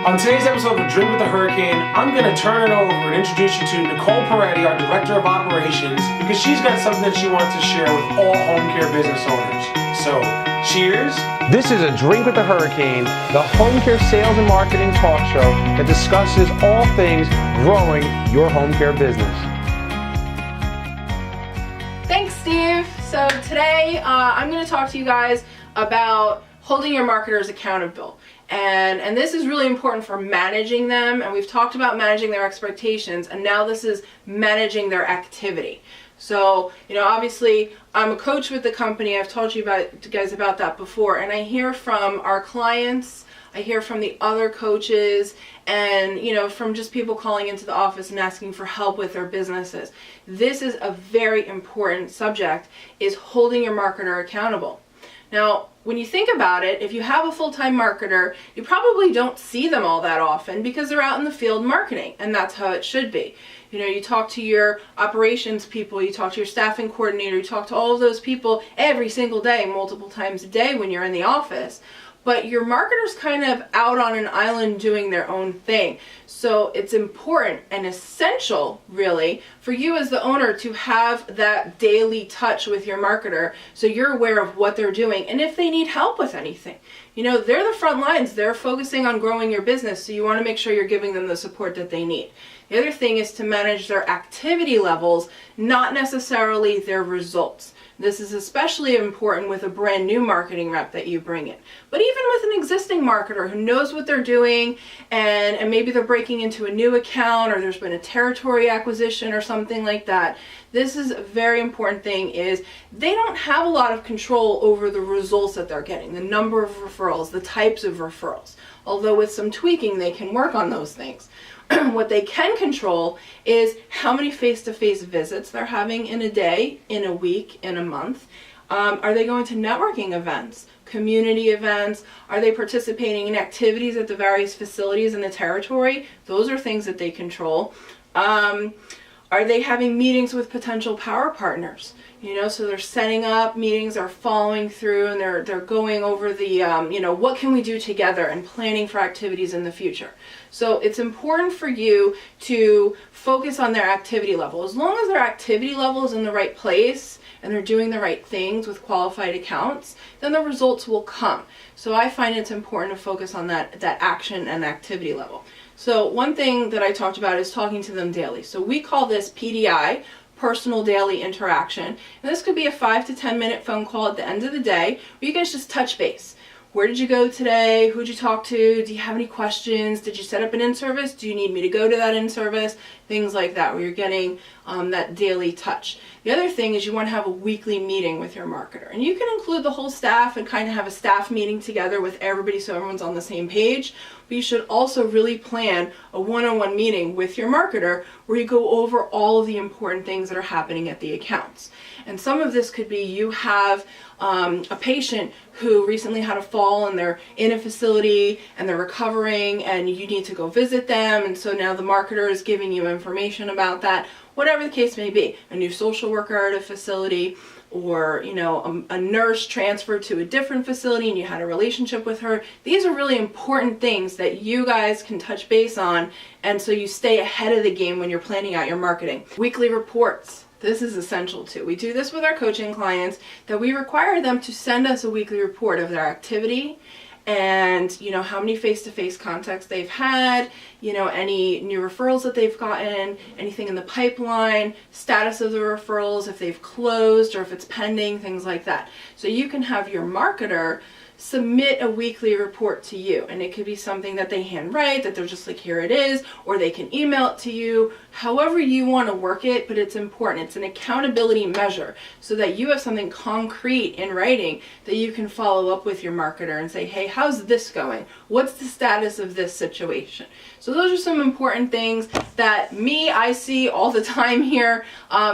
On today's episode of Drink with the Hurricane, I'm going to turn it over and introduce you to Nicole Peretti, our Director of Operations, because she's got something that she wants to share with all home care business owners. So, cheers. This is a Drink with the Hurricane, the home care sales and marketing talk show that discusses all things growing your home care business. Thanks, Steve. So today I'm going to talk to you guys about holding your marketers accountable. And this is really important for managing them, and we've talked about managing their expectations, and now this is managing their activity. So, obviously I'm a coach with the company. I've told you guys about that before, and I hear from our clients, I hear from the other coaches, and from just people calling into the office and asking for help with their businesses. This is a very important subject, is holding your marketer accountable. Now, when you think about it, if you have a full-time marketer, you probably don't see them all that often because they're out in the field marketing, and that's how it should be. You talk to your operations people, you talk to your staffing coordinator, you talk to all of those people every single day, multiple times a day when you're in the office. But your marketer's kind of out on an island doing their own thing. So it's important and essential, really, for you as the owner to have that daily touch with your marketer so you're aware of what they're doing and if they need help with anything. They're the front lines. They're focusing on growing your business, so you want to make sure you're giving them the support that they need. The other thing is to manage their activity levels, not necessarily their results. This is especially important with a brand new marketing rep that you bring in. But even with an existing marketer who knows what they're doing and maybe they're breaking into a new account or there's been a territory acquisition or something like that, this is a very important thing, is they don't have a lot of control over the results that they're getting, the number of referrals, the types of referrals. Although with some tweaking they can work on those things. What they can control is how many face-to-face visits they're having in a day, in a week, in a month. Are they going to networking events, community events? Are they participating in activities at the various facilities in the territory? Those are things that they control. Are they having meetings with potential power partners? So they're setting up meetings, they're following through, and they're going over the, what can we do together, and planning for activities in the future. So it's important for you to focus on their activity level. As long as their activity level is in the right place and they're doing the right things with qualified accounts, then the results will come. So I find it's important to focus on that action and activity level. So one thing that I talked about is talking to them daily. So we call this PDI, personal daily interaction. And this could be a 5 to 10 minute phone call at the end of the day where you guys just touch base. Where did you go today? Who did you talk to? Do you have any questions? Did you set up an in-service? Do you need me to go to that in-service? Things like that, where you're getting that daily touch. The other thing is you want to have a weekly meeting with your marketer. And you can include the whole staff and kind of have a staff meeting together with everybody so everyone's on the same page. But you should also really plan a one-on-one meeting with your marketer where you go over all of the important things that are happening at the accounts. And some of this could be you have a patient who recently had a fall and they're in a facility and they're recovering and you need to go visit them, and so now the marketer is giving you information about that. Whatever the case may be, a new social worker at a facility, or a nurse transferred to a different facility and you had a relationship with her. These are really important things that you guys can touch base on, and so you stay ahead of the game when you're planning out your marketing. Weekly reports. This is essential too. We do this with our coaching clients, that we require them to send us a weekly report of their activity and how many face-to-face contacts they've had, any new referrals that they've gotten, anything in the pipeline, status of the referrals, if they've closed or if it's pending, things like that. So you can have your marketer submit a weekly report to you, and it could be something that they handwrite, that they're just like, here it is, or they can email it to you, however you want to work it. But it's important. It's an accountability measure so that you have something concrete in writing that you can follow up with your marketer and say, hey, how's this going? What's the status of this situation? So those are some important things that I see all the time here,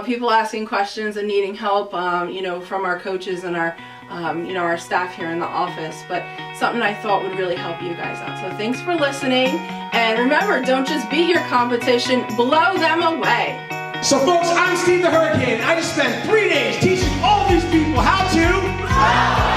people asking questions and needing help, from our coaches and our staff here in the office, but something I thought would really help you guys out. So thanks for listening, and remember, don't just beat your competition, blow them away. So folks, I'm Steve the Hurricane. I just spent 3 days teaching all these people how to